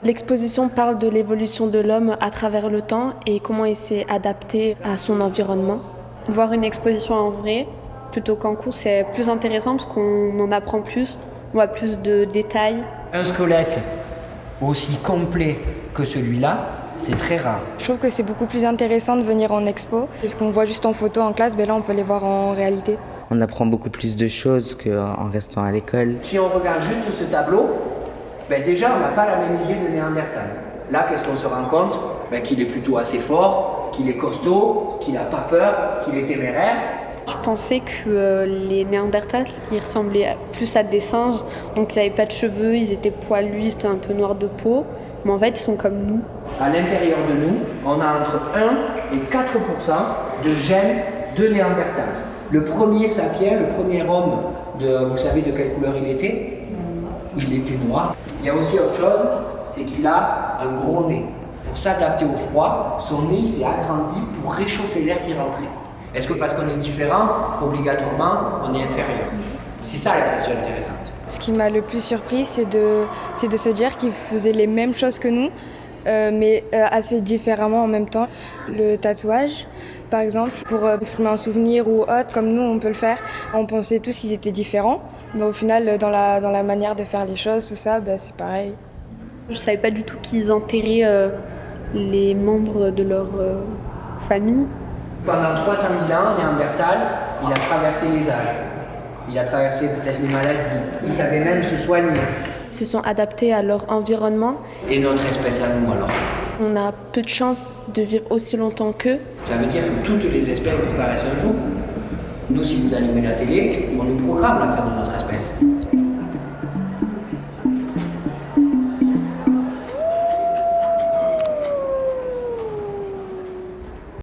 L'exposition parle de l'évolution de l'homme à travers le temps et comment il s'est adapté à son environnement. Voir une exposition en vrai, plutôt qu'en cours, c'est plus intéressant parce qu'on en apprend plus, on voit plus de détails. Un squelette aussi complet que celui-là, c'est très rare. Je trouve que c'est beaucoup plus intéressant de venir en expo. Ce qu'on voit juste en photo en classe, là on peut les voir en réalité. On apprend beaucoup plus de choses qu'en restant à l'école. Si on regarde juste ce tableau, déjà on n'a pas la même idée de Néandertal. Là, qu'est-ce qu'on se rend compte? Qu'il est plutôt assez fort, qu'il est costaud, qu'il n'a pas peur, qu'il est téméraire. Je pensais que les Néandertals, ils ressemblaient plus à des singes, donc ils n'avaient pas de cheveux, ils étaient poilus, ils étaient un peu noirs de peau, mais en fait ils sont comme nous. À l'intérieur de nous, on a entre 1 et 4% de gènes de Néandertal. Le premier sapiens, le premier homme, vous savez de quelle couleur il était? Il était noir. Il y a aussi autre chose, c'est qu'il a un gros nez. Pour s'adapter au froid, son nez s'est agrandi pour réchauffer l'air qui rentrait. Est-ce que parce qu'on est différent, obligatoirement, on est inférieur? C'est ça la question intéressante. Ce qui m'a le plus surpris, c'est de se dire qu'ils faisaient les mêmes choses que nous, mais assez différemment en même temps. Le tatouage, par exemple, pour exprimer un souvenir ou autre, comme nous on peut le faire, on pensait tous qu'ils étaient différents, mais au final, dans la manière de faire les choses, tout ça, c'est pareil. Je ne savais pas du tout qu'ils enterraient les membres de leur famille. Pendant 300 000 ans, Néandertal, il a traversé les âges. Il a traversé peut-être les maladies. Il savait même se soigner. Ils se sont adaptés à leur environnement. Et notre espèce à nous alors? On a peu de chances de vivre aussi longtemps qu'eux. Ça veut dire que toutes les espèces disparaissent un jour. Nous, si vous allumez la télé, on nous programme la fin de notre espèce.